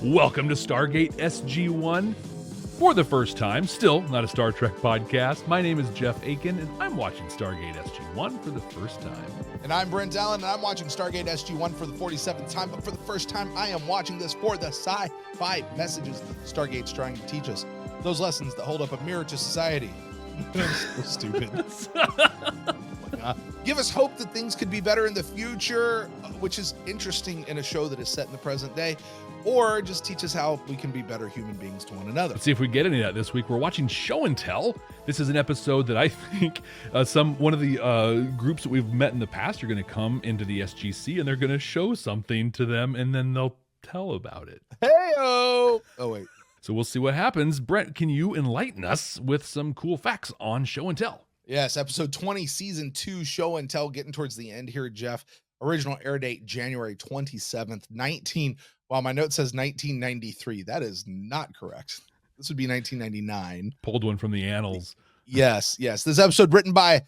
Welcome to Stargate SG1. For the first time, still not a Star Trek podcast, my name is Jeff Aiken, and I'm watching Stargate SG1 for the first time. And I'm Brent Allen, and I'm watching Stargate SG1 for the 47th time, but for the first time, I am watching this for the sci-fi messages Stargate's trying to teach us. Those lessons that hold up a mirror to society. So stupid. Give us hope that things could be better in the future, which is interesting in a show that is set in the present day, or just teach us how we can be better human beings to one another. Let's see if we get any of that this week. We're watching Show and Tell. This is an episode that I think one of the groups that we've met in the past are going to come into the SGC, and they're going to show something to them, and then they'll tell about it. Hey-o! Oh, wait. So we'll see what happens. Brent, can you enlighten us with some cool facts on Show and Tell? Yes, episode 20, season 2, Show and Tell, getting towards the end here, Jeff. Original air date, January 27th, Well, my note says 1993. That is not correct. This would be 1999. Pulled one from the annals. Yes. This episode written by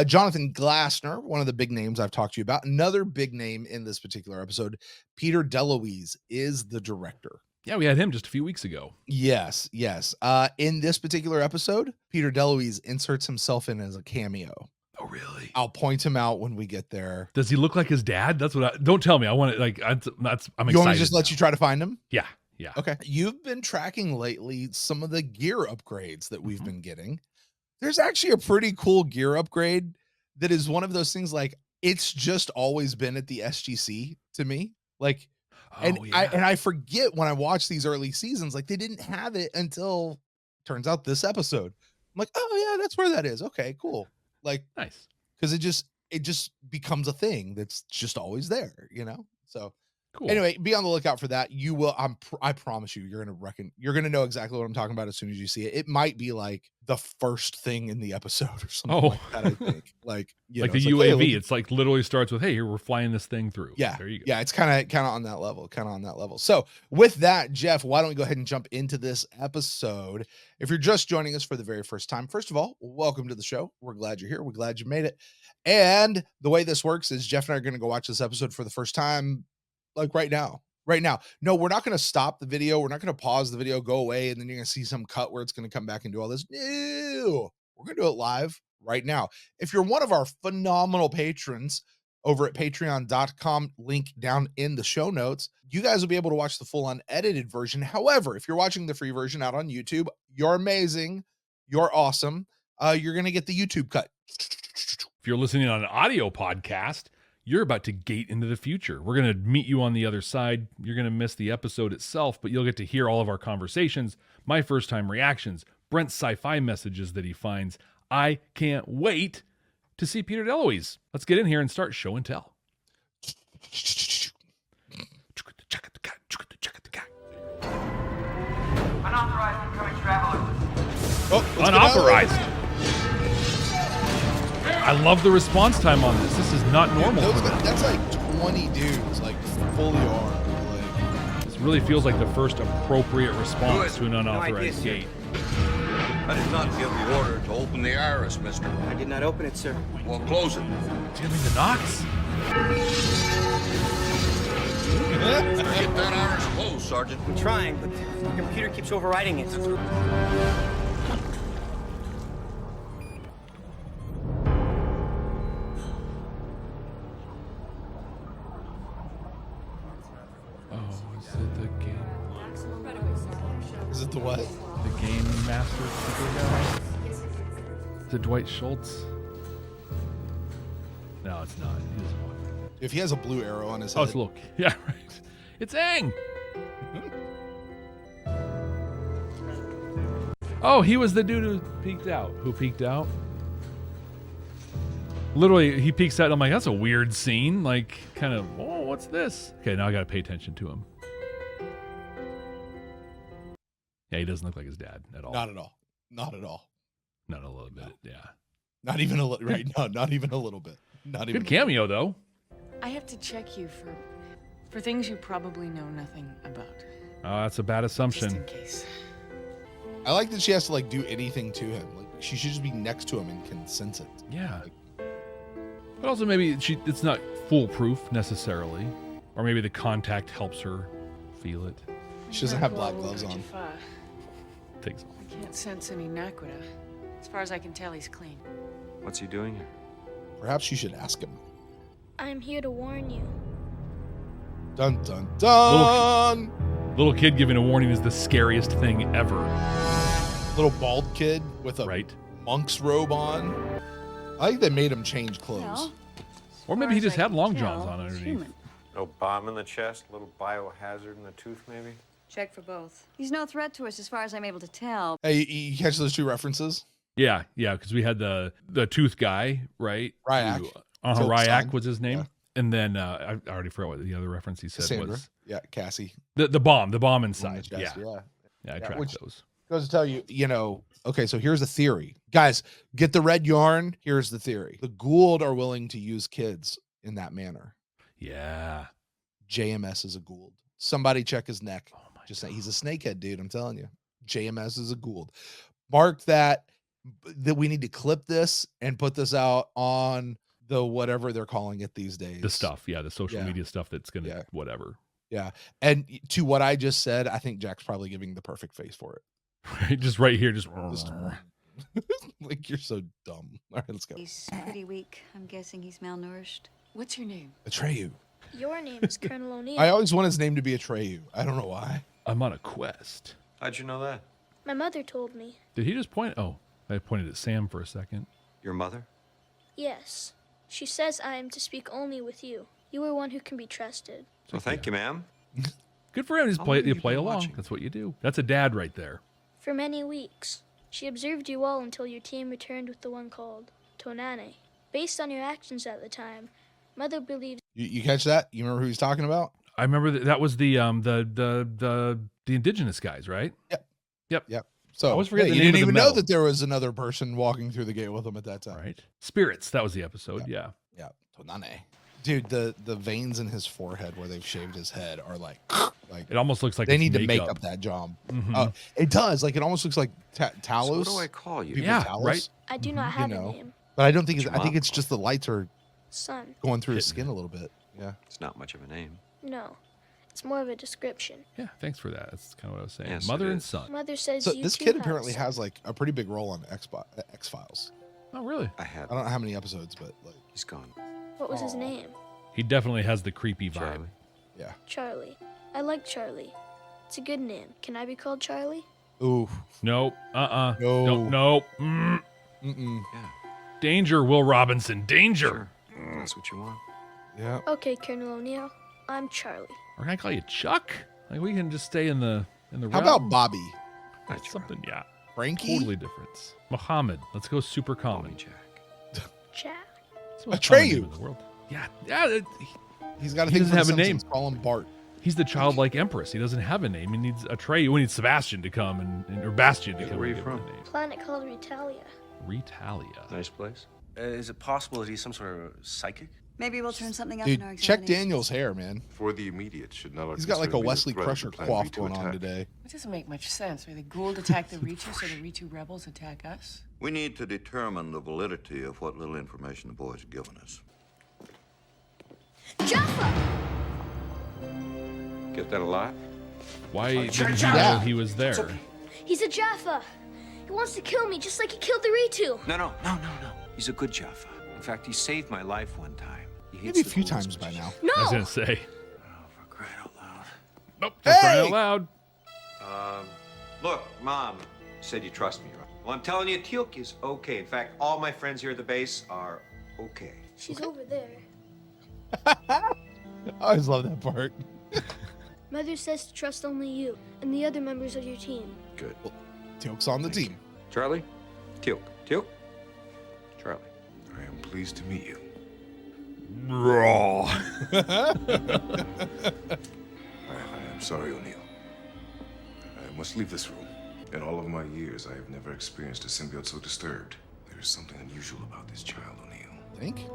Jonathan Glassner, one of the big names I've talked to you about. Another big name in this particular episode, Peter DeLuise is the director. Yeah, we had him just a few weeks ago. Yes. In this particular episode, Peter DeLuise inserts himself in as a cameo. Oh, really? I'll point him out when we get there. Does he look like his dad? That's what don't tell me. I want to, I'm excited. You want me to just let you try to find him? Yeah. Okay. You've been tracking lately some of the gear upgrades that we've been getting. There's actually a pretty cool gear upgrade that is one of those things, like, it's just always been at the SGC to me. Like, I forget when I watch these early seasons, like, they didn't have it until turns out this episode. I'm like, oh yeah, that's where that is. Okay, cool. Like, nice. Because it just becomes a thing that's just always there, So cool. Anyway, be on the lookout for that. You will. I promise you, you're gonna know exactly what I'm talking about as soon as you see it. It might be like the first thing in the episode or something like that. I think like the UAV. Hey, it's like literally starts with, "Hey, here we're flying this thing through." Yeah, there you go. Yeah, it's kind of on that level. So with that, Jeff, why don't we go ahead and jump into this episode? If you're just joining us for the very first time, first of all, welcome to the show. We're glad you're here. We're glad you made it. And the way this works is Jeff and I are going to go watch this episode for the first time. Like right now. No, we're not going to stop the video. We're not going to pause the video, go away, and then you're going to see some cut where it's going to come back and do all this. No, we're going to do it live right now. If you're one of our phenomenal patrons over at patreon.com, link down in the show notes, you guys will be able to watch the full unedited version. However, if you're watching the free version out on YouTube, you're amazing. You're awesome. You're going to get the YouTube cut. If you're listening on an audio podcast, you're about to gate into the future. We're going to meet you on the other side. You're going to miss the episode itself, but you'll get to hear all of our conversations, my first time reactions, Brent's sci-fi messages that he finds. I can't wait to see Peter DeLuise. Let's get in here and start Show and Tell. Unauthorized incoming traveler. Unauthorized. I love the response time on this. This is not normal. That's like 20 dudes, like fully armed. Like, this really feels like the first appropriate response to an unauthorized gate. I did not give the order to open the iris, mister. I did not open it, sir. Well, close it. Do you mean the Knox? Get that iris closed, Sergeant. I'm trying, but the computer keeps overriding it. is it the what? The Game Master super guy? Is it Dwight Schultz? No, it's not. He doesn't want it. If he has a blue arrow on his head. Oh, it's look. Yeah, right. It's Aang. Oh, he was the dude who peeked out. Literally, he peeks out, and I'm like, that's a weird scene. Like, kind of, oh, what's this? Okay, now I got to pay attention to him. Yeah, he doesn't look like his dad at all. Not at all. Not a little bit, yeah. Not even a little, right? No, not even a little bit. Not even. Good cameo, though. I have to check you for things you probably know nothing about. Oh, that's a bad assumption. Just in case. I like that she has to like do anything to him. Like she should just be next to him and can sense it. Yeah. But also maybe it's not foolproof necessarily. Or maybe the contact helps her feel it. She doesn't have black gloves on. Takes off. I can't sense any naquita. As far as I can tell, he's clean. What's he doing here? Perhaps you should ask him. I'm here to warn you. Dun dun dun. Little kid giving a warning is the scariest thing ever. Little bald kid with a Right? monk's robe on. I think they made him change clothes. Well, Or maybe he just had long johns on he's underneath. human. No bomb in the chest, little biohazard in the tooth, maybe? Check for both. He's no threat to us as far as I'm able to tell. Hey, you catch those two references? Yeah, because we had the tooth guy, right? Ryak. Uh-huh, Tilt's Ryak son. was his name. Yeah. And then I already forgot what the other reference he said Cassandra. was. Yeah, Cassie. The bomb On the inside. chest, Yeah, I Yeah, tracked which- those. Goes to tell you, okay, so here's a theory. Guys, get the red yarn. Here's the theory. The Gould are willing to use kids in that manner. Yeah. JMS is a Gould. Somebody check his neck. Oh my Just God. saying, he's a snakehead, dude. I'm telling you. JMS is a Gould. Mark that we need to clip this and put this out on the whatever they're calling it these days. The stuff, the social Yeah. media stuff that's gonna Yeah. whatever. Yeah. And to what I just said, I think Jack's probably giving the perfect face for it. Just right here, just Like, you're so dumb. All right, let's go. He's pretty weak. I'm guessing he's malnourished. What's your name? Atreyu. Your name is Colonel O'Neill. I always want his name to be Atreyu. I don't know why. I'm on a quest. How'd you know that? My mother told me. Did he just point? Oh, I pointed at Sam for a second. Your mother? Yes. She says I am to speak only with you. You are one who can be trusted. So thank you, ma'am. Good for him. Just How play. long You have you play been along. watching? That's what you do. That's a dad right there. For many weeks. She observed you all until your team returned with the one called Tonane. Based on your actions at the time, Mother believes You catch that? You remember who he's talking about? I remember that was the indigenous guys, right? Yep. So I always forget the you name didn't of the even know metal. that there was another person walking through the gate with him at that time. Right. Spirits. That was the episode. Yeah. Yeah. Tonane. Dude, the veins in his forehead where they've shaved his head are like It almost looks like they it's need to make makeup. up that job. Mhm. It does. Like, it almost looks like Talos. So what do I call you? People Yeah, Talos. right. I do not have know. a name. But I don't think What's it's, your I think mom it's just the lights are Son. going through his Hitting skin a little bit. Yeah. It's not much of a name. No. It's more of a description. Yeah. Thanks for that. That's kind of what I was saying. Yes, Mother it and is. son. Mother says So you this too kid have apparently some. has like a pretty big role on X Files. Oh, really? I had. I don't know how many episodes, but like, He's gone. What was his Aw. name? He definitely has the creepy vibe. Charlie. yeah. Charlie. I like Charlie. It's a good name. Can I be called Charlie? Ooh. Nope. No. Nope. Mm. Mm-mm. Yeah. Danger, Will Robinson. Danger. Sure. That's what you want. Yeah. Okay, Colonel O'Neill. I'm Charlie. Or can I call you Chuck? Like we can just stay in the How realm. about Bobby? Hi, Charlie. something? Yeah. Frankie? Totally different. Muhammad. Let's go super Call me common. Jack. Jack. It's the most common Atreyu. name in the world. Yeah. Yeah. He's got to He think doesn't for have the a Simpsons, call him Bart. He's the childlike empress. He doesn't have a name. He needs Atreyu. We need Sebastian to come or Bastian to Yeah, come. where and you give him from? a name. Planet called Retalia. Retalia. Nice place. Is it possible that he's some sort of psychic? Maybe we'll turn something up Dude, in our check examination. Daniel's hair, man. For the immediate, should not He's got like a Wesley Crusher Plan coif B to going on attack. today. It doesn't make much sense. Are the Gould attack the Ritu, so the Ritu rebels attack us? We need to determine the validity of what little information the boys have given us. Jaffa! Get that a lot? Why didn't he Yeah. know he was there? He's a Jaffa. He wants to kill me just like he killed the Ritu. No. He's a good Jaffa. In fact, he saved my life one time. He hates Maybe a the few Goulds times by much. now. No! I was gonna say. Oh, for crying out loud. Nope. Just crying Hey! out loud. Look, Mom said you trust me, right? Well, I'm telling you, Teal'c is okay. In fact, all my friends here at the base are okay. She's over there. I always love that part. Mother says to trust only you and the other members of your team. Good. Teal'c's on the team. Charlie? Teal'c. Charlie. I am pleased to meet you. Raw. I am sorry, O'Neill. I must leave this room. In all of my years, I have never experienced a symbiote so disturbed. There is something unusual about this child, O'Neill. Think?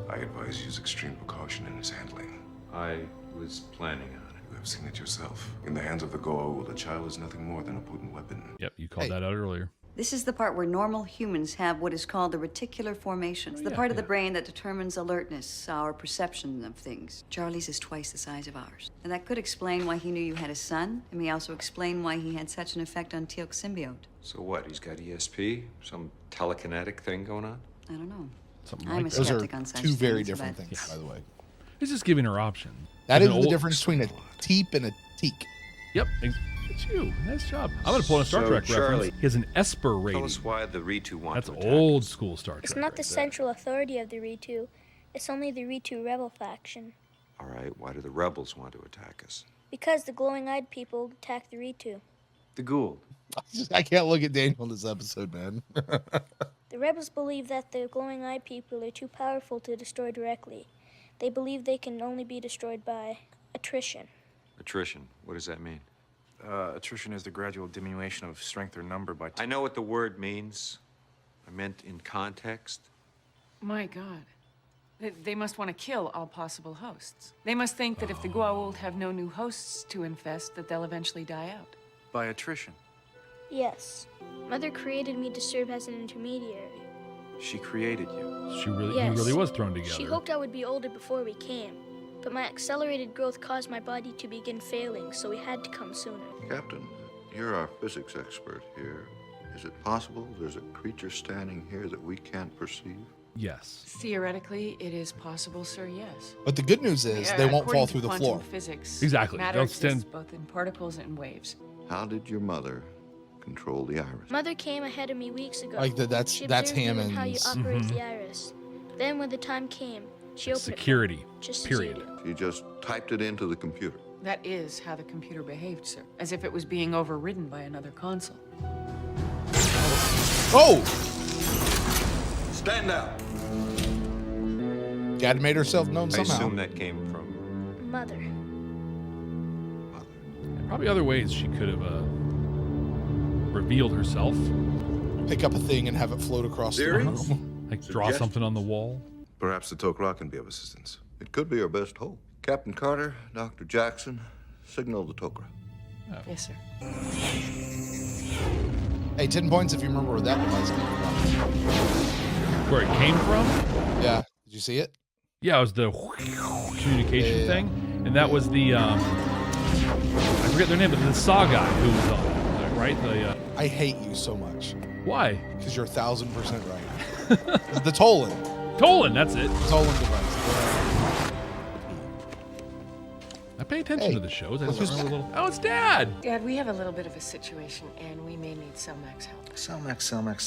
I advise you use extreme precaution in his handling. I was planning on it. You have seen it yourself. In the hands of the Goa'uld, a child is nothing more than a potent weapon. Yep, you called Hey. that out earlier. This is the part where normal humans have what is called the reticular formation. It's the part of the brain that determines alertness, our perception of things. Charlie's is twice the size of ours. And that could explain why he knew you had a son. It may also explain why he had such an effect on Teal'c's symbiote. So what, he's got ESP? Some telekinetic thing going on? I don't know. Something I'm like a that. Those are skeptic on such two very things, different but- things, by the way. He's just giving her options. That There's is an the old- difference between a teep and a teak. Yep. It's you. Nice job. I'm going to pull in a Star So, Trek Charlie, reference. He has an Esper rating. Tell us why the Ritu want That's to attack old us. school Star Trek. It's not the right there. central authority of the Ritu. It's only the Ritu rebel faction. All right, why do the rebels want to attack us? Because the glowing-eyed people attack the Ritu. The Gould. I can't look at Daniel in this episode, man. The rebels believe that the glowing-eyed people are too powerful to destroy directly. They believe they can only be destroyed by attrition. Attrition, what does that mean? Attrition is the gradual diminution of strength or number by... I know what the word means. I meant in context. My God. They must want to kill all possible hosts. They must think that if the Goa'uld have no new hosts to infest, that they'll eventually die out. By attrition. Yes. Mother created me to serve as an intermediary. She created you. He Yes. really was thrown together. She hoped I would be older before we came. But my accelerated growth caused my body to begin failing, so we had to come sooner. Captain, you're our physics expert here. Is it possible there's a creature standing here that we can't perceive? Yes. Theoretically, it is possible, sir, yes. But the good news is they won't fall through the According to floor. quantum physics, Exactly. matter They'll exists stand- both in particles and waves. How did your mother control the iris? Mother came ahead of me weeks ago. Like that's She that's observed me in how you Hammond's. operate the iris. Then when the time came, she opened Security. it. Just Period. As you do. She just typed it into the computer. That is how the computer behaved, sir. As if it was being overridden by another console. Oh! Stand out! Dad made herself known I somehow. assume that came from Mother. And probably other ways she could have revealed herself. Pick up a thing and have it float across the Theories? room. Like draw something on the wall. Perhaps the Tok'ra can be of assistance. It could be our best hope. Captain Carter, Dr. Jackson, signal the Tok'ra. Yes, sir. Hey, 10 points if you remember where that was. Where it came from? Yeah. Did you see it? Yeah, it was the communication Yeah. thing. And that was the, I forget their name, but the Saw guy who was on it, right? The, I hate you so much. why? Because you're 1,000% right. The Tolan. Tolan, that's it. Tolan device. I pay attention Hey, to the shows. I look just who's remember a little. Oh, it's Dad. Dad, we have a little bit of a situation, and we may need Selmac's help. Selmac.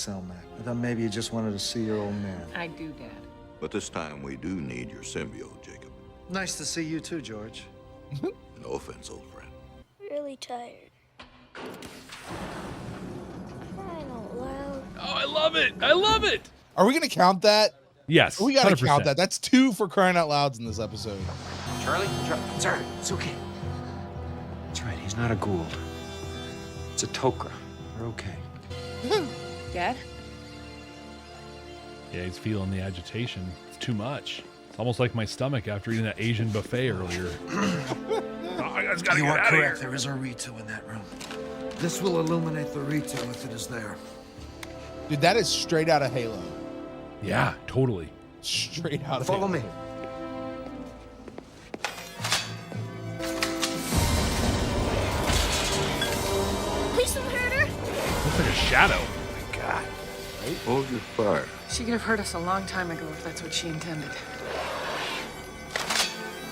I thought maybe you just wanted to see your old man. I do, Dad. But this time we do need your symbiote, Jacob. Nice to see you too, George. No offense, old friend. Really tired. Crying out loud. Oh, I love it. I love it. Are we going to count that? Yes. We got to 100%. count that. That's 2 for crying out louds in this episode. Charlie? It's all right. It's okay. That's right. He's not a Gould. It's a Tok'ra. We're okay. Dad? Yeah, he's feeling the agitation. It's too much. It's almost like my stomach after eating that Asian buffet earlier. I just gotta You get are out of correct. here. There is a Ritu in that room. This will illuminate the Ritu if it is there. Dude, that is straight out of Halo. Yeah, totally. Straight out of Follow Halo. me. Please don't hurt her. Looks like a shadow. My God. Hold your fire. She could have hurt us a long time ago if that's what she intended.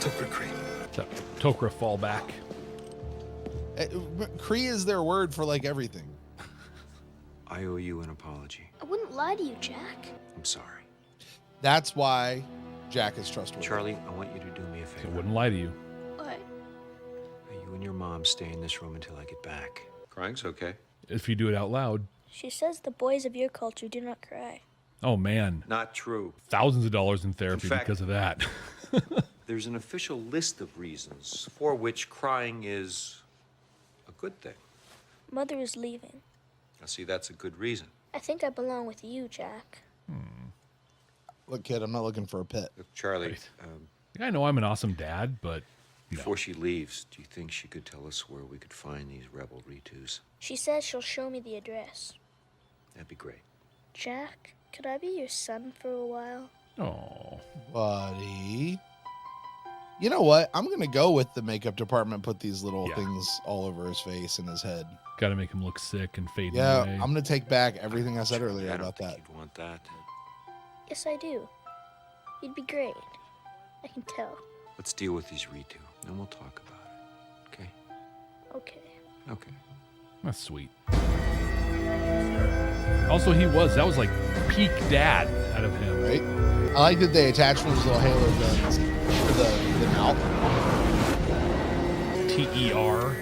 Tok'ra creep. So, Tok'ra fall back. Kree is their word for like everything. I owe you an apology. I wouldn't lie to you, Jack. I'm sorry. That's why Jack is trustworthy. Charlie, I want you to do me a I favor. wouldn't lie to you. What? You and your mom stay in this room until I get back. Crying's okay. If you do it out loud. She says the boys of your culture do not cry. Oh, man. Not true. Thousands of dollars in therapy In fact- because of that. There's an official list of reasons for which crying is a good thing. Mother is leaving. Now, see, that's a good reason. I think I belong with you, Jack. Look, kid, I'm not looking for a pet. Look, Charlie, I know I'm an awesome dad, but before she leaves, do you think she could tell us where we could find these rebel Ritus? She says she'll show me the address. That'd be great. Jack, could I be your son for a while? Oh, buddy. You know what? I'm going to go with the makeup department, put these little Yeah. things all over his face and his head. got to make him look sick and fade Yeah, away. I'm going to take back everything I said earlier I don't about think that. you'd want that. Yes, I do. You'd be great. I can tell. Let's deal with these Ritu, and we'll talk about it. Okay? Okay. Okay. That's sweet. Also, that was like peak dad out of him. Right? I like that they attached those little halo guns to the mouth. TER.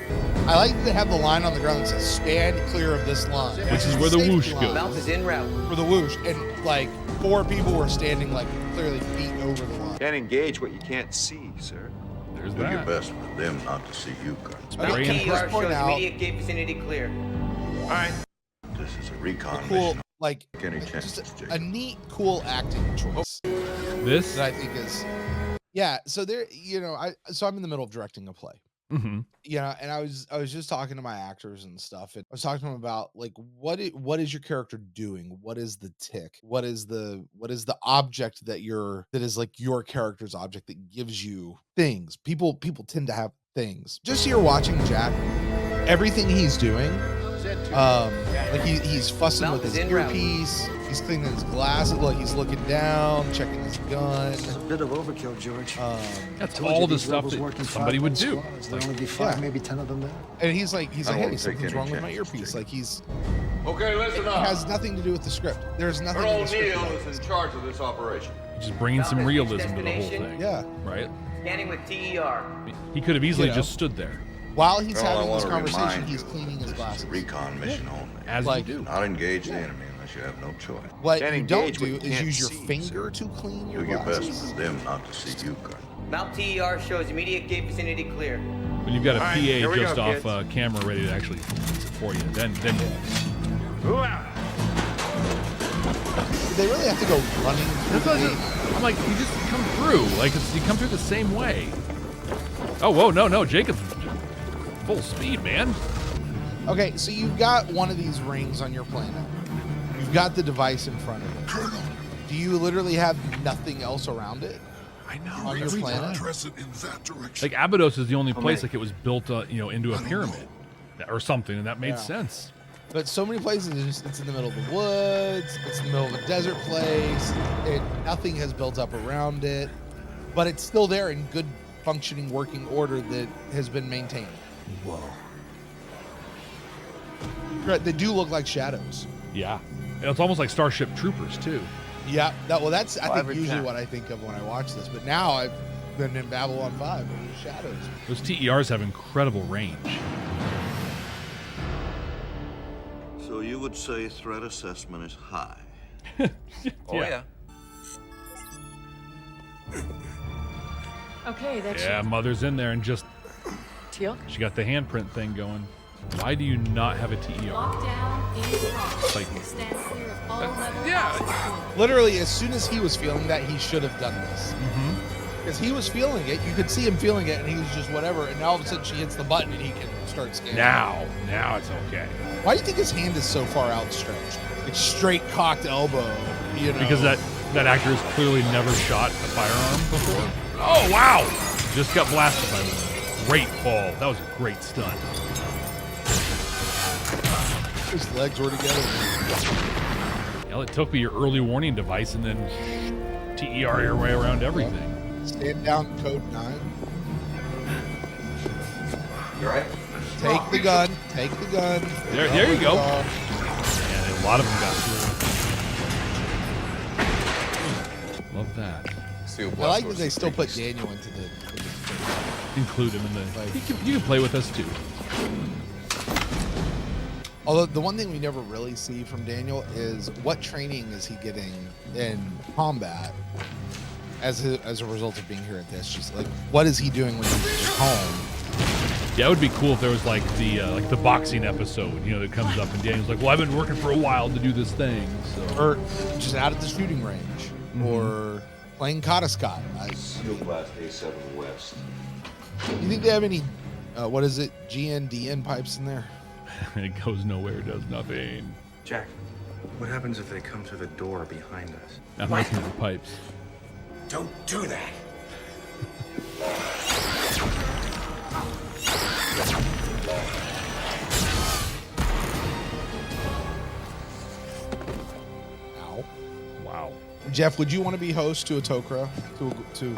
I like that they have the line on the ground that says "Stand clear of this line," Which is where the Safety whoosh line goes. Mouth is en route. For the whoosh, and like 4 people were standing like clearly feet over the line. Can't engage what you can't see, sir. There's Do your that. best for them not to see you, Colonel. Okay, Brain. can I TR just point shows out immediate gate vicinity clear. All right. This is a recon cool, mission. like Any just chances, a Jacob? neat, cool acting choice This. that I think is, yeah. So there, I'm in the middle of directing a play. Mm-hmm. And I was just talking to my actors and stuff, and I was talking to them about like what is your character doing? What is the tick? What is the object that is like your character's object that gives you things? People tend to have things. Just here watching Jack, everything he's doing, like he's fussing Mouth with his is en route. earpiece. He's cleaning his glasses. Like he's looking down, checking his gun. It's a bit of overkill, George. That's Told all you the these stuff rebels that working somebody would 5-man do. squads. There'll only be 5, Yeah. maybe 10 of them there. And he's like, I don't hey, wanna take something's any wrong with my chances, earpiece. Jacob. Like he's. Okay, listen It up. has nothing to do with the script. There's nothing. Colonel in the script O'Neill about is this. in charge of this operation. Just bringing some Mouth is realism to the whole destination. thing. Yeah. Right. Scanning with TER. He could have easily You know. just stood there, While he's Colonel, I having this want to conversation, remind he's you, cleaning his this is glasses. a recon mission only. as Like- you do. Not engage the enemy unless you have no choice. What Can't you don't engage what do you is can't use your see, finger to clean your Do your best glasses. for them not to see you, Colonel. Mount TER shows immediate gate vicinity clear. When you've got a All right, PA here we just go, off kids. camera ready to actually fix it for you, then Move out. They really have to go running. That's what I'm like, you just come through. Like, you come through the same way. Oh, whoa, no, Jacob's full speed, man. Okay, so you've got one of these rings on your planet. You've got the device in front of it. Colonel, Do you literally have nothing else around it? I know. On your planet? Dress it in that direction. Like, Abydos is the only place like it was built, into a pyramid or something, and that made Yeah. sense. But so many places, it's in the middle of the woods. It's in the middle of a desert place. Nothing has built up around it, but it's still there in good, functioning, working order that has been maintained. Whoa. Right, they do look like shadows. Yeah. And it's almost like Starship Troopers, too. Yeah, that's I think Clever usually Jack. what I think of when I watch this. But now I've been in Babylon 5 with the shadows. Those TERs have incredible range. So you would say threat assessment is high. Oh, yeah. Okay, that's Yeah, Mother's in there and just, Teal. she got the handprint thing going. Why do you not have a TER? Lockdown in progress. Like, Stand clear of all levels. yeah. Literally, as soon as he was feeling that, he should have done this. Mm-hmm. Because he was feeling it. You could see him feeling it, and he was just whatever. And now all of a sudden, she hits the button, and he can start scanning. Now it's okay. Why do you think his hand is so far outstretched? Like straight cocked elbow, you know? Because that actor has clearly never shot a firearm before. Oh, wow. Just got blasted by one. Great fall. That was a great stunt. His legs were together. Hell, it took me your early warning device and then TER your way around everything. Stand down, code 9. You all right? Take the gun. Take the gun. There you go. Off. And a lot of them got through. Love that. I like that they still put Daniel into the Include him in the. Like- You can play with us too. Although the one thing we never really see from Daniel is what training is he getting in combat as a result of being here at this. Just like what is he doing when he's home? Yeah, it would be cool if there was like the boxing episode, that comes up and Daniel's like, well, I've been working for a while to do this thing. So Or just out at the shooting range, or playing Kataskai. Steel blast A7 West. You think they have any? What is it? GNDN pipes in there? it goes nowhere, does nothing. Jack, What happens if they come through the door behind us? I'm looking at the pipes. Don't do that. Ow. Wow. Jeff, would you want to be host to a Tok'ra? To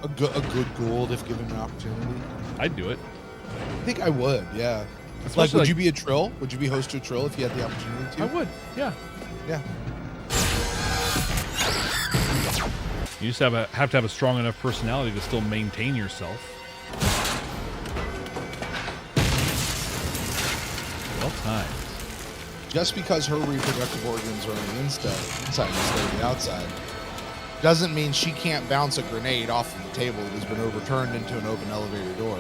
a good Gould if given an opportunity? I'd do it. I think I would, yeah. Especially would you be a Trill? Would you be host to a Trill if you had the opportunity to? I would, yeah. Yeah. You just have to have a strong enough personality to still maintain yourself. Well timed. Just because her reproductive organs are on the inside instead of the outside doesn't mean she can't bounce a grenade off of the table that has been overturned into an open elevator door.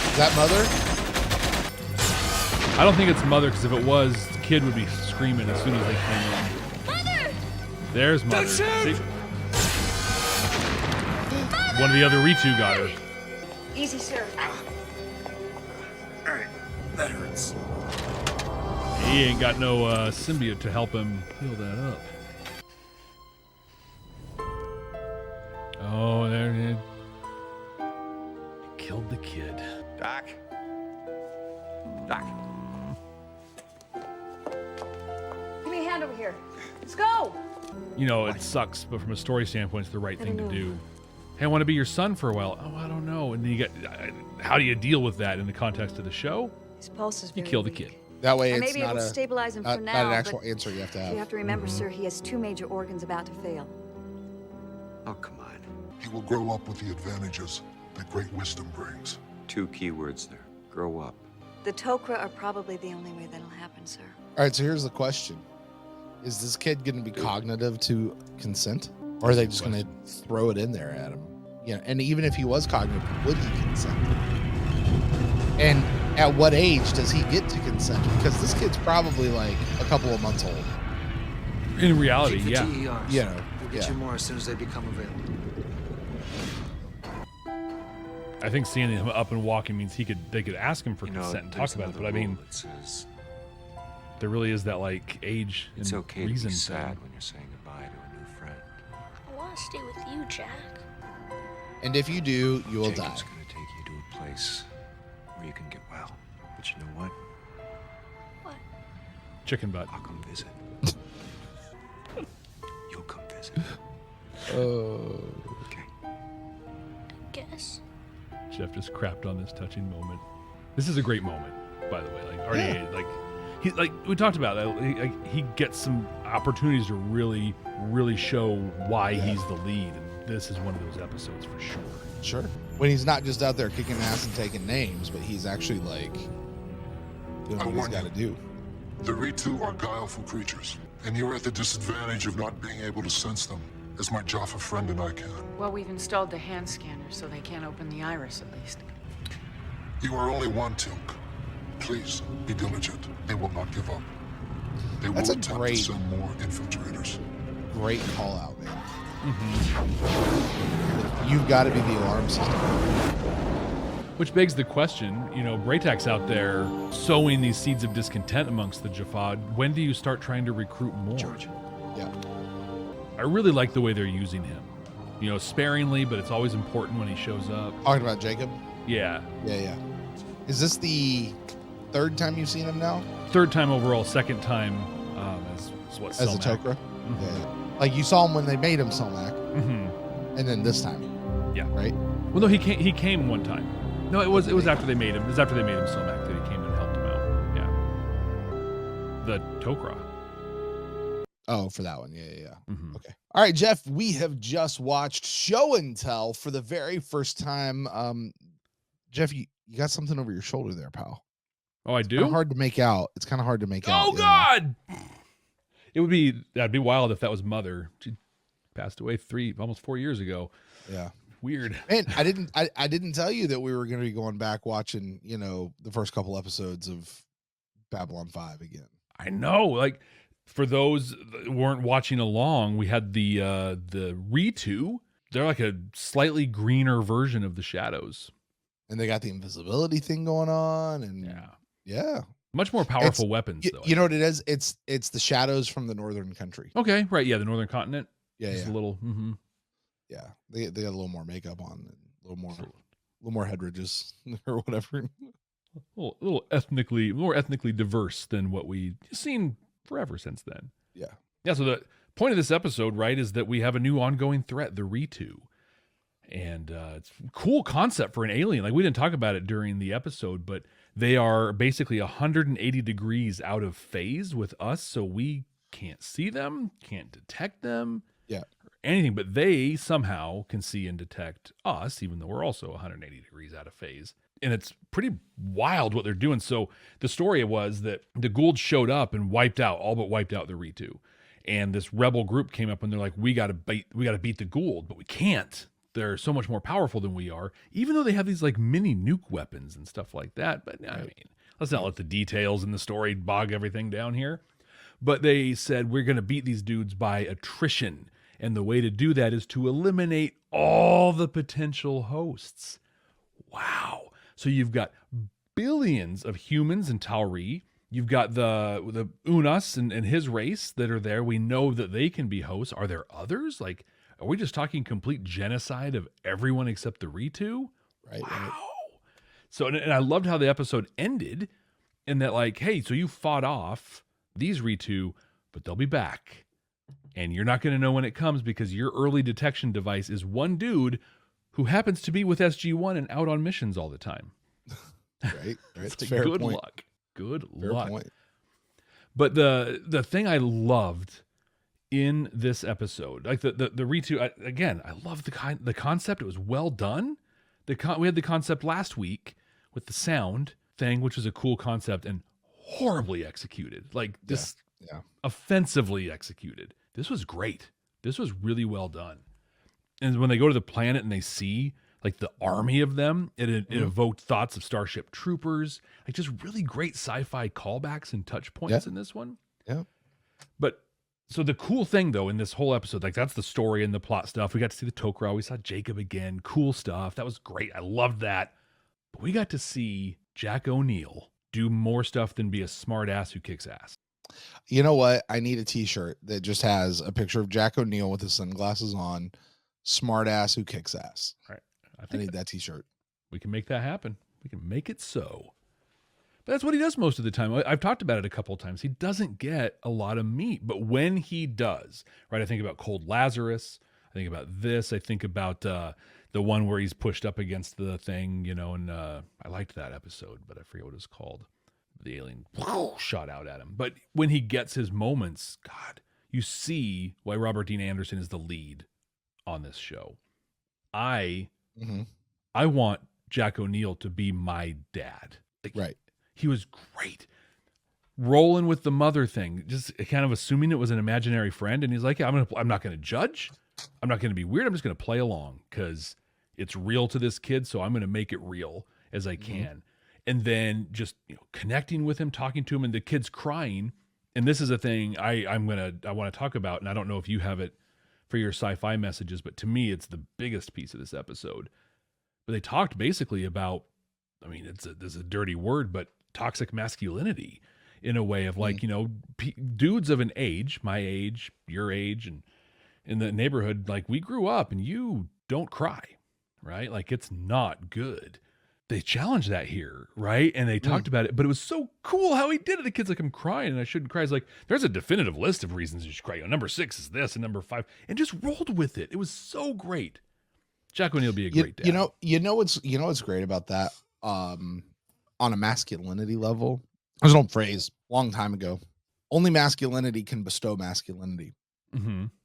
Is that Mother? I don't think it's Mother, because if it was, the kid would be screaming as soon as they came in. Mother! There's Mother. Don't shoot! See? One of the other Ritu got her. Easy, sir. That hurts. He ain't got no symbiote to help him heal that up. Oh, there it is. Killed the kid. Doc. Doc. Give me a hand over here. Let's go. You know, it sucks, but from a story standpoint, it's the right thing to do. Hey, I want to be your son for a while. Oh, I don't know. And then you get, how do you deal with that in the context of the show? His pulse is You very kill the weak. kid. That way And it's maybe it not will a stabilize him for not now, an actual but answer you have to have. You have to remember, sir, he has 2 major organs about to fail. Oh, come on. He will grow up with the advantages that great wisdom brings. 2 key words there. Grow up. The Tok'ra are probably the only way that'll happen, sir. All right, so here's the question. Is this kid going to be cognitive to consent? Or are they just going to throw it in there at him? You know, and even if he was cognitive, would he consent? And at what age does he get to consent? Because this kid's probably like a couple of months old. In reality, Keep the yeah. TERs. You know, We'll get yeah. you more as soon as they become available. I think seeing him up and walking means they could ask him for You know, consent and talk there's about it. another But I mean, rule that says there really is that like age and it's okay to be reason sad thing. when you're saying goodbye to a new friend. I want to stay with you, Jack. And if you do, you will die. Jacob's gonna take you to a place where you can get well. But you know what? What? Chicken butt. I'll come visit. You'll come visit. Okay. Guess. Jeff just crapped on this touching moment. This is a great moment, by the way. Like RDA, like we talked about that. He gets some opportunities to really show why he's the lead, and this is one of those episodes for sure. Sure. When he's not just out there kicking ass and taking names, but he's actually like doing what he's got to do. The Ritu are guileful creatures, and you're at the disadvantage of not being able to sense them, as my Jaffa friend and I can. Well, we've installed the hand scanner, so they can't open the iris, at least. You are only one Tilk. Please be diligent. They will not give up. They That's will a attempt great- to send more infiltrators. Great call out, man. You've got to be the alarm system. Which begs the question, you know, Braytak's out there sowing these seeds of discontent amongst the Jaffa. When do you start trying to recruit more? George. Yeah. I really like the way they're using him. You know, sparingly, but it's always important when he shows up. Talking about Jacob? Yeah. Yeah. Is this the third time you've seen him now? Third time overall, second time as what? As a Selmac. Tok'ra? Yeah. Like you saw him when they made him Selmac. And then this time. Yeah. Right? Well, no, he came one time. No, it was after they made him. It was after they made him Selmac that he came and helped him out. Yeah. The Tok'ra. Oh, for that one. Yeah. Okay. All right, Jeff, we have just watched Show and Tell for the very first time. Jeff, you got something over your shoulder there, pal. Oh, I do? It's hard to make out. It's kind of hard to make out. Oh, God! That'd be wild if that was Mother. She passed away almost 4 years ago. Yeah. Weird. And I didn't tell you that we were going to be going back watching, you know, the first couple episodes of Babylon 5 again. I know. Like, for those that weren't watching along, we had the Ritu. They're like a slightly greener version of the Shadows. And they got the invisibility thing going on, and yeah. Much more powerful weapons, though. You know what it is? It's the shadows from the northern country. Okay, right. Yeah, the northern continent. Yeah, Just a little. Yeah, they got a little more makeup on, a little more head ridges or whatever. A little more ethnically diverse than what we've seen forever since then. Yeah. Yeah. So the point of this episode, right, is that we have a new ongoing threat, the Ritu. And it's a cool concept for an alien. Like, we didn't talk about it during the episode, but they are basically 180 degrees out of phase with us, so we can't see them, can't detect them, or anything, but they somehow can see and detect us, even though we're also 180 degrees out of phase. And it's pretty wild what they're doing. So the story was that the Gould showed up and all but wiped out the Ritu. And this rebel group came up and they're like, we got to beat the Gould, but we can't. They're so much more powerful than we are, even though they have these like mini nuke weapons and stuff like that. But I mean, let's not let the details in the story bog everything down here. But they said, we're going to beat these dudes by attrition. And the way to do that is to eliminate all the potential hosts. Wow. So you've got billions of humans in Tauri. You've got the Unas and his race that are there. We know that they can be hosts. Are there others? Like, are we just talking complete genocide of everyone except the Ritu? Right. Wow. Right. So, and I loved how the episode ended in that, like, hey, so you fought off these Ritu, but they'll be back. And you're not going to know when it comes because your early detection device is one dude who happens to be with SG1 and out on missions all the time. Right. It's a good point. luck. Good Fair luck. point. But the thing I loved in this episode, like the Ritu, I love the concept. It was well done. We had the concept last week with the sound thing, which was a cool concept and horribly executed. Like this, offensively executed. This was great. This was really well done. And when they go to the planet and they see like the army of them, it evoked thoughts of Starship Troopers, like just really great sci-fi callbacks and touch points in this one. Yeah. But so the cool thing though in this whole episode, like that's the story and the plot stuff. We got to see the Tok'ra. We saw Jacob again. Cool stuff. That was great. I loved that. But we got to see Jack O'Neill do more stuff than be a smart ass who kicks ass. You know what? I need a t-shirt that just has a picture of Jack O'Neill with his sunglasses on, smart ass who kicks ass. Right. I need that t-shirt. We can make that happen. We can make it so. But that's what he does most of the time. I've talked about it a couple of times. He doesn't get a lot of meat, but when he does, right? I think about Cold Lazarus. I think about this. I think about the one where he's pushed up against the thing, and I liked that episode, but I forget what it was called. The alien shot out at him. But when he gets his moments, God, you see why Robert Dean Anderson is the lead on this show. I want Jack O'Neill to be my dad. Like, right. He was great. Rolling with the mother thing, just kind of assuming it was an imaginary friend. And he's like, I'm not going to judge. I'm not going to be weird. I'm just going to play along because it's real to this kid. So I'm going to make it real as I can. And then just connecting with him, talking to him, and the kid's crying. And this is a thing I want to talk about. And I don't know if you have it for your sci-fi messages, but to me, it's the biggest piece of this episode. But they talked basically about, I mean, it's a dirty word, but toxic masculinity in a way of like, dudes of an age, my age, your age, and in the neighborhood, like we grew up and you don't cry, right? Like it's not good. They challenged that here, right? And they talked about it, but it was so cool how he did it. The kid's like, I'm crying and I shouldn't cry. It's like, there's a definitive list of reasons you should cry. Number 6 is this and number 5, and just rolled with it. It was so great. Jack O'Neill be a great dad. You know what's great about that? On a masculinity level, there's an old phrase long time ago. Only masculinity can bestow masculinity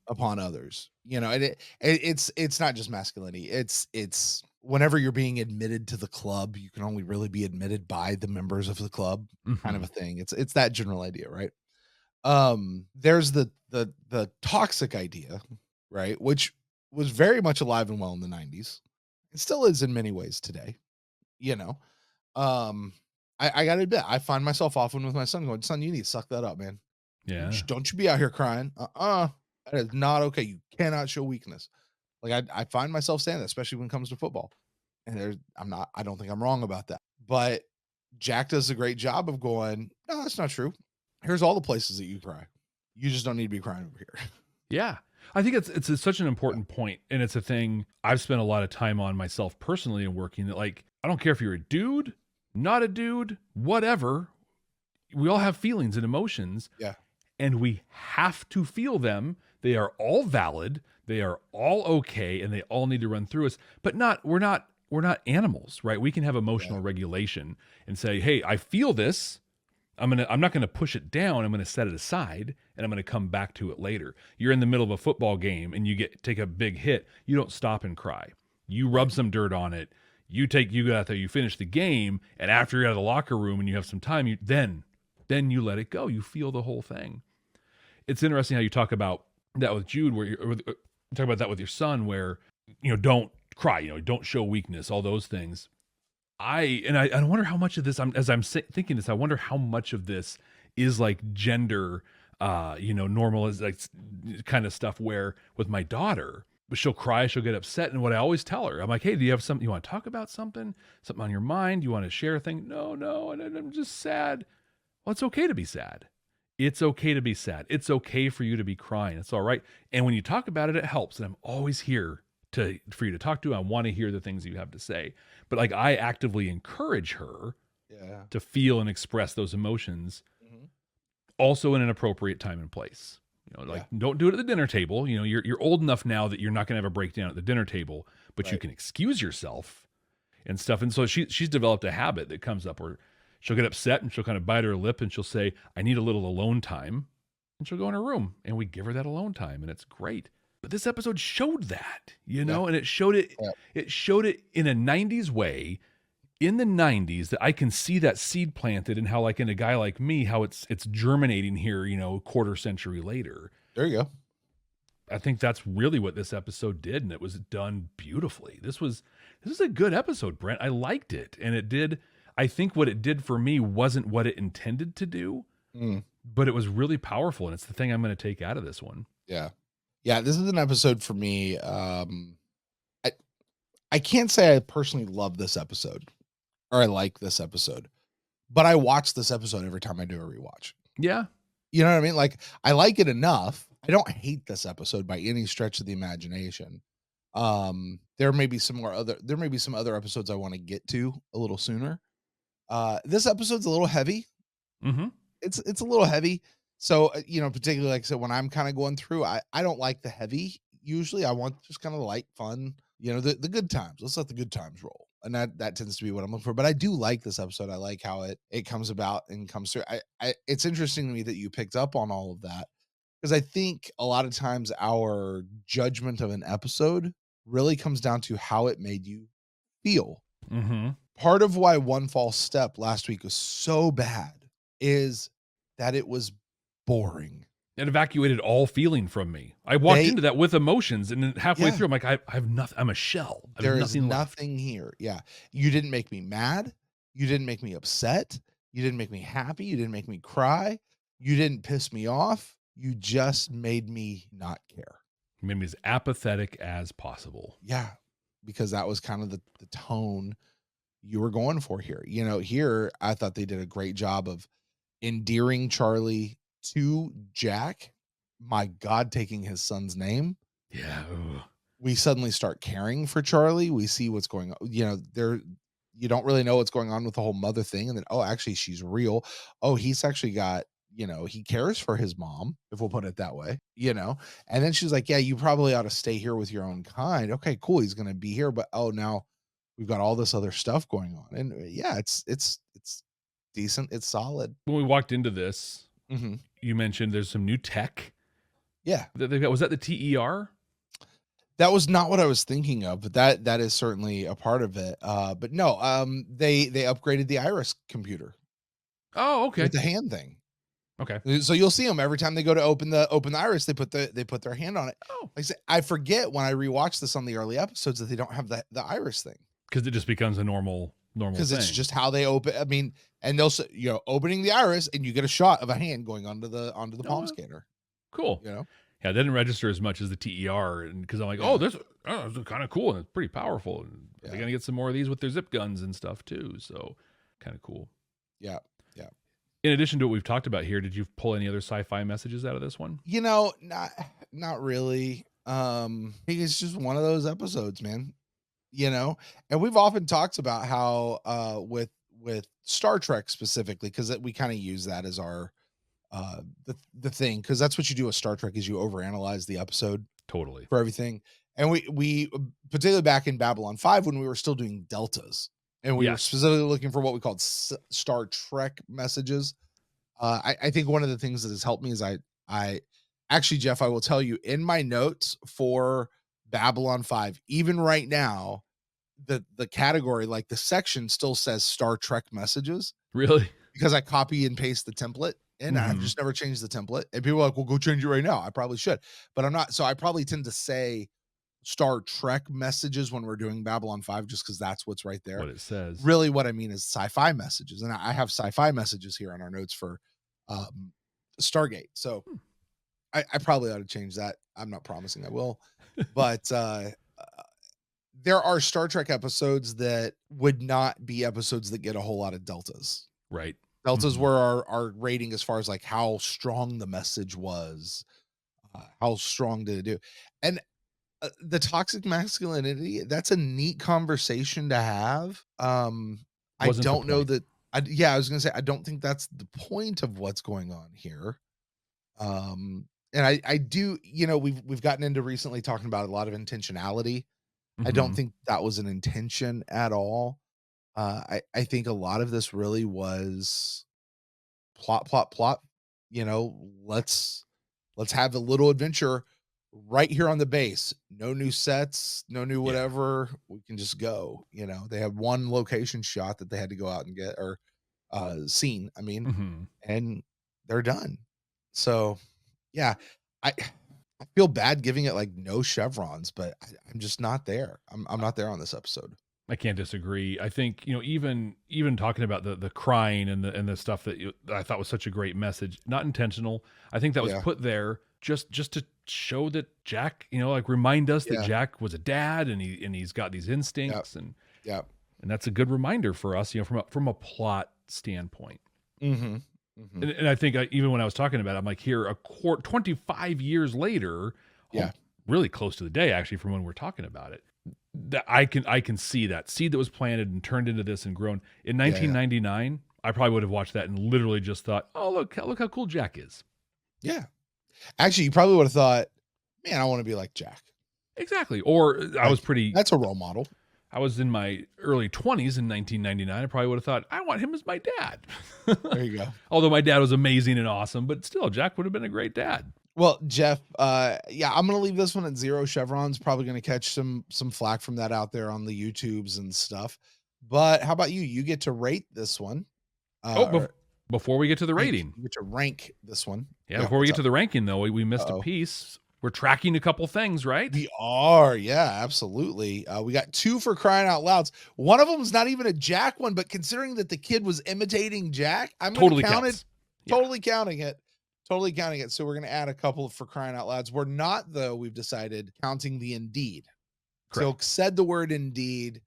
upon others. It's not just masculinity. It's whenever you're being admitted to the club, you can only really be admitted by the members of the club, kind of a thing. It's that general idea, right? There's the toxic idea, right? Which was very much alive and well in the 90s. It still is in many ways today. I gotta admit, I find myself often with my son going, son, you need to suck that up, man. Yeah. Don't you be out here crying. That is not okay. You cannot show weakness. Like I find myself saying that, especially when it comes to football. And I don't think I'm wrong about that. But Jack does a great job of going, no, that's not true. Here's all the places that you cry. You just don't need to be crying over here. Yeah. I think it's such an important point, and it's a thing I've spent a lot of time on myself personally and working that, like, I don't care if you're a dude, not a dude, whatever. We all have feelings and emotions. Yeah. And we have to feel them. They are all valid. They are all okay, and they all need to run through us. But we're not animals, right? We can have emotional regulation and say, hey, I feel this. I'm not gonna push it down. I'm gonna set it aside, and I'm gonna come back to it later. You're in the middle of a football game and you take a big hit. You don't stop and cry. You rub some dirt on it. You go out there, you finish the game, and after you're out of the locker room and you have some time, then you let it go. You feel the whole thing. It's interesting how you talk about that with Jude, where you talk about that with your son, where, don't cry, don't show weakness, all those things. I wonder how much of this, as I'm thinking this, I wonder how much of this is like gender, normal is like kind of stuff, where with my daughter, she'll cry, she'll get upset. And what I always tell her, I'm like, hey, do you have something, you want to talk about something on your mind? You want to share a thing? No. And I'm just sad. Well, it's okay to be sad. It's okay to be sad. It's okay for you to be crying. It's all right. And when you talk about it, it helps. And I'm always here for you to talk to. I want to hear the things you have to say. But like, I actively encourage her to feel and express those emotions, also in an appropriate time and place. Don't do it at the dinner table. You're old enough now that you're not going to have a breakdown at the dinner table, but you can excuse yourself and stuff. And so she's developed a habit that comes up where she'll get upset and she'll kind of bite her lip and she'll say, I need a little alone time. And she'll go in her room and we give her that alone time, and it's great. But this episode showed that, and it showed it. Yeah. It showed it in a 90s way, in the 90s, that I can see that seed planted, and how, like, in a guy like me, how it's germinating here, a quarter century later. There you go. I think that's really what this episode did, and it was done beautifully. This was a good episode, Brent. I liked it, and it did. I think what it did for me wasn't what it intended to do, but it was really powerful, and it's the thing I'm going to take out of this one. Yeah. Yeah, this is an episode for me. I can't say I personally love this episode or I like this episode, but I watch this episode every time I do a rewatch. Yeah. You know what I mean? Like, I like it enough. I don't hate this episode by any stretch of the imagination. There may be some other episodes I want to get to a little sooner. This episode's a little heavy. Mm-hmm. It's a little heavy. So, particularly, like I said, when I'm kind of going through, I don't like the heavy. Usually I want just kind of light fun, the good times. Let's let the good times roll. And that tends to be what I'm looking for. But I do like this episode. I like how it comes about and comes through. It's interesting to me that you picked up on all of that, because I think a lot of times our judgment of an episode really comes down to how it made you feel. Mm-hmm. Part of why One False Step last week was so bad is that it was boring. It evacuated all feeling from me. I walked into that with emotions, and then halfway through, I'm like, I have nothing. I'm a shell. There is nothing here. Yeah. You didn't make me mad. You didn't make me upset. You didn't make me happy. You didn't make me cry. You didn't piss me off. You just made me not care. You made me as apathetic as possible. Yeah. Because that was kind of the tone you were going for here. Here, I thought they did a great job of endearing Charlie to Jack. My God, taking his son's name. Yeah. Ugh. We suddenly start caring for Charlie. We see what's going on. You don't really know what's going on with the whole mother thing. And then, actually, she's real. He's actually got, he cares for his mom, if we'll put it that way, And then she's like, yeah, you probably ought to stay here with your own kind. Okay, cool. He's going to be here. But, now we've got all this other stuff going on. And yeah, it's decent. It's solid. When we walked into this, you mentioned there's some new tech. Yeah. That they've got. Was that the TER? That was not what I was thinking of, but that is certainly a part of it. But no, they upgraded the Iris computer. Oh, okay. With the hand thing. Okay. So you'll see them every time they go to open the Iris, they put their hand on it. Oh. Like I said, I forget when I rewatch this on the early episodes that they don't have the Iris thing. Because it just becomes a normal because it's just how they open. I mean, and they'll opening the Iris, and you get a shot of a hand going onto the palm scanner. Cool. Yeah, it didn't register as much as the TER, and because I'm like, this is kind of cool and it's pretty powerful. And they're gonna get some more of these with their zip guns and stuff too. So kind of cool. Yeah. In addition to what we've talked about here, did you pull any other sci-fi messages out of this one? Not really. I think it's just one of those episodes, man. And we've often talked about how with Star Trek specifically, because we kind of use that as our the thing, because that's what you do with Star Trek is you overanalyze the episode totally for everything. And we particularly back in Babylon 5 when we were still doing deltas and we were specifically looking for what we called Star Trek messages. I think one of the things that has helped me is I actually, Jeff, I will tell you in my notes for Babylon 5, even right now, the category, like the section still says Star Trek messages. Really? Because I copy and paste the template and I've just never changed the template. And people are like, well, go change it right now. I probably should, but I'm not. So I probably tend to say Star Trek messages when we're doing Babylon 5, just because that's what's right there. What it says. Really what I mean is sci-fi messages. And I have sci-fi messages here on our notes for Stargate. So I probably ought to change that. I'm not promising I will, but there are Star Trek episodes that would not be episodes that get a whole lot of deltas. Right. Deltas were our rating as far as like how strong the message was, how strong did it do, and the toxic masculinity. That's a neat conversation to have. I don't know that. I was gonna say I don't think that's the point of what's going on here. And I do. We've gotten into recently talking about a lot of intentionality. I don't think that was an intention at all. I think a lot of this really was plot. Let's have a little adventure right here on the base. No new sets, no new whatever. We can just go. They had one location shot that they had to go out and get, or scene. I mean, and they're done. So, yeah, I feel bad giving it like no chevrons, but I'm just not there. I'm not there on this episode. I can't disagree. I think, even talking about the crying and the stuff that I thought was such a great message, not intentional. I think that was put there just to show that Jack, remind us that Jack was a dad and he's got these instincts and that's a good reminder for us, from a plot standpoint. And I think even when I was talking about it, I'm like, here, 25 years later, really close to the day, actually, from when we're talking about it, that I can see that seed that was planted and turned into this and grown. In 1999, I probably would have watched that and literally just thought, oh, look how cool Jack is. Yeah. Actually, you probably would have thought, man, I want to be like Jack. Exactly. Or that's a role model. I was in my early 20s in 1999. I probably would have thought, I want him as my dad. There you go. Although my dad was amazing and awesome, but still, Jack would have been a great dad. Well, Jeff, I'm going to leave this one at 0 chevrons. Probably going to catch some flack from that out there on the YouTubes and stuff. But how about you? You get to rate this one. Before we get to the rating. You get to rank this one. Yeah, before we get to the ranking, though, we missed a piece. We're tracking a couple things, right? We are, yeah, absolutely. We got 2 for crying out louds. One of them is not even a Jack one, but considering that the kid was imitating Jack, I'm going to count it. Totally counting it. Totally counting it. So we're going to add a couple for crying out louds. We're not, though, we've decided, counting the indeed. Silk said the word indeed,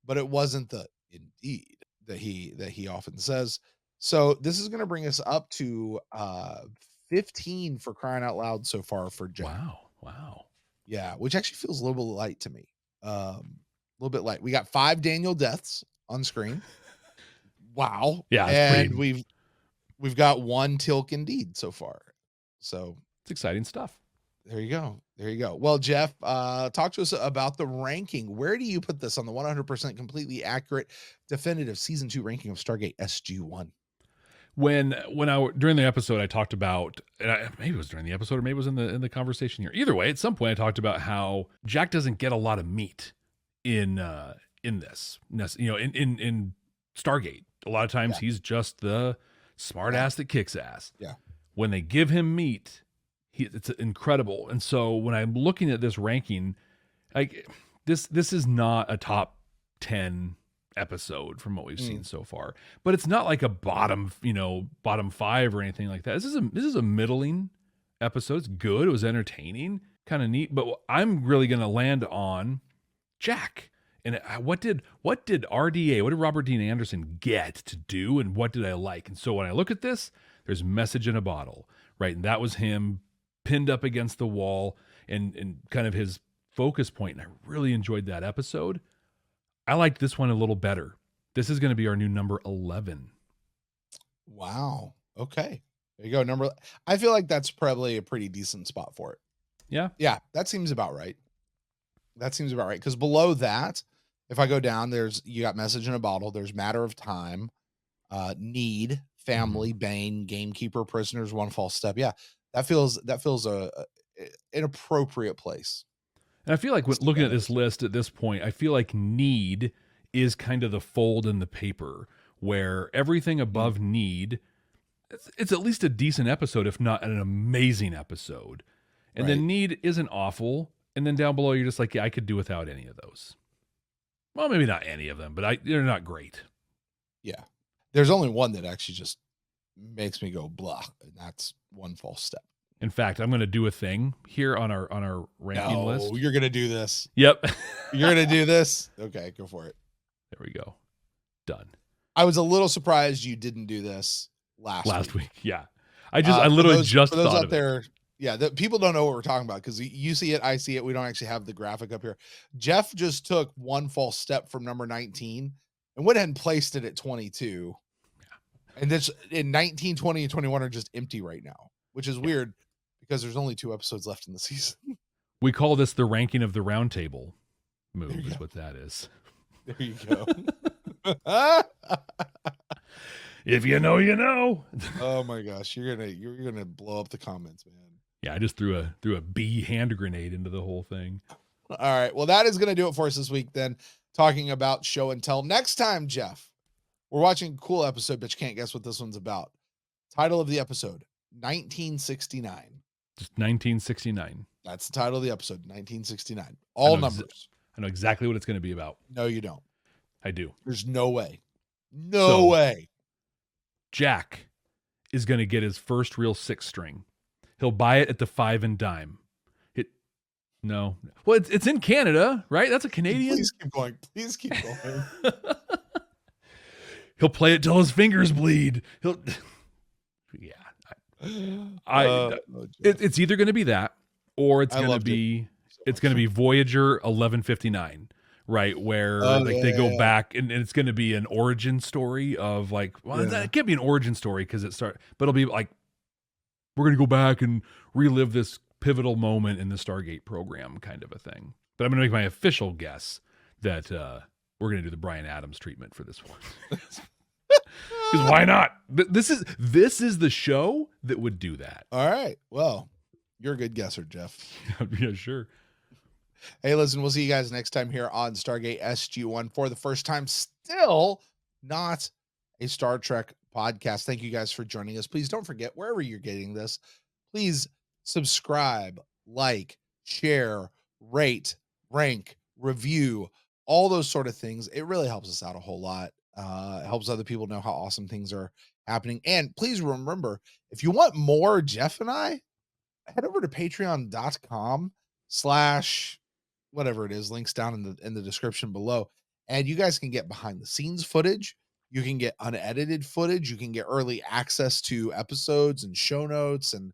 but it wasn't the indeed that he often says. So this is going to bring us up to 15 for crying out loud so far for Jack. Wow. Yeah, which actually feels a little bit light to me. A little bit light. We got 5 Daniel deaths on screen. Wow. Yeah, and we've got 1 Tilk indeed so far. So it's exciting stuff. There you go. Well, Jeff, talk to us about the ranking. Where do you put this on the 100% completely accurate, definitive season 2 ranking of Stargate SG1? When during the episode I talked about, maybe it was during the episode or maybe it was in the conversation here. Either way, at some point I talked about how Jack doesn't get a lot of meat in this, in Stargate. A lot of times he's just the smart ass that kicks ass. Yeah. When they give him meat, it's incredible. And so when I'm looking at this ranking, like this is not a top 10 episode from what we've seen so far, but it's not like a bottom 5 or anything like that. This is a middling episode. It's good. It was entertaining, kind of neat. But I'm really going to land on Jack. And what did RDA, what did Robert Dean Anderson get to do, and what did I like? And so when I look at this, there's message in a bottle, right? And that was him pinned up against the wall and kind of his focus point. And I really enjoyed that episode. I liked this one a little better. This is going to be our new number 11. Wow. Okay. There you go. I feel like that's probably a pretty decent spot for it. Yeah. Yeah. That seems about right. Because below that, if I go down, you got message in a bottle. There's matter of time, need, family, Bane, gamekeeper, prisoners, one false step. Yeah. That feels an appropriate place. And I feel like when looking at this list at this point, I feel like need is kind of the fold in the paper where everything above need, it's at least a decent episode, if not an amazing episode. And then need isn't awful. And then down below, you're just like, yeah, I could do without any of those. Well, maybe not any of them, but they're not great. Yeah. There's only one that actually just makes me go blah, and that's one false step. In fact, I'm going to do a thing here on our ranking list. Oh, you're going to do this. Yep. You're going to do this. Okay, go for it. There we go. Done. I was a little surprised you didn't do this last week. Yeah. I literally just for those thought out of there. it. Yeah, people don't know what we're talking about because you see it, I see it. We don't actually have the graphic up here. Jeff just took one false step from number 19 and went ahead and placed it at 22. Yeah. And this in 19, 20, and 21 are just empty right now, which is weird because there's only 2 episodes left in the season. We call this the ranking of the round table move is what that is. There you go. If you know, you know. Oh my gosh, you're gonna blow up the comments, man. Yeah, I just threw a bee hand grenade into the whole thing. All right, well, that is gonna do it for us this week. Then talking about show and tell. Next time, Jeff, we're watching a cool episode, but you can't guess what this one's about. Title of the episode: 1969. Just 1969. That's the title of the episode: 1969. All numbers. I know exactly what it's going to be about. No, you don't. I do. There's no way. No way. Jack is going to get his first real 6-string. He'll buy it at the 5 and dime. No. Well, it's in Canada, right? That's a Canadian. Please keep going. Please keep going. He'll play it till his fingers bleed. It's either going to be that, or it's going to be Voyager 1159, right? Where they go back and it's going to be an origin story of it can't be an origin story because but it'll be like we're going to go back and relive this pivotal moment in the Stargate program, kind of a thing. But I'm going to make my official guess that we're going to do the Bryan Adams treatment for this one. Because why not? This is the show that would do that. All right. Well, you're a good guesser, Jeff. Yeah, sure. Hey, listen, we'll see you guys next time here on Stargate SG1 for the first time. Still not a Star Trek podcast. Thank you guys for joining us. Please don't forget, wherever you're getting this, please subscribe, like, share, rate, rank, review, all those sort of things. It really helps us out a whole lot. It helps other people know how awesome things are happening. And please remember, if you want more Jeff and I, head over to patreon.com/whatever it is, links down in the description below. And you guys can get behind the scenes footage. You can get unedited footage. You can get early access to episodes and show notes. And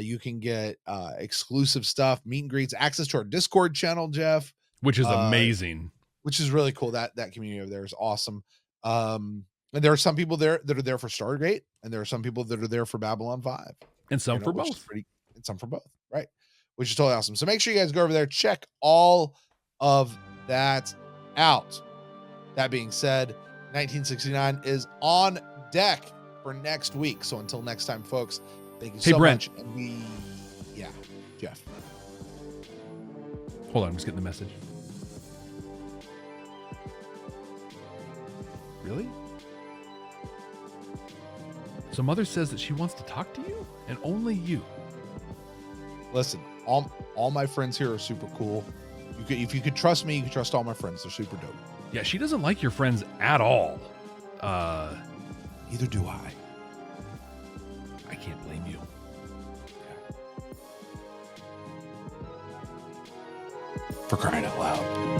you can get exclusive stuff, meet and greets, access to our Discord channel, Jeff. Which is amazing. Which is really cool. That community over there is awesome. And there are some people there that are there for Stargate, and there are some people that are there for Babylon 5. And some for both. And some for both, right? Which is totally awesome. So make sure you guys go over there, check all of that out. That being said, 1969 is on deck for next week. So until next time, folks, thank you so Brent. much. And Jeff. Hold on, I'm just getting the message. Really? So Mother says that she wants to talk to you, and only you. Listen, all my friends here are super cool. If you could trust me, you can trust all my friends. They're super dope. Yeah, she doesn't like your friends at all. Neither do I. I can't blame you. For crying out loud.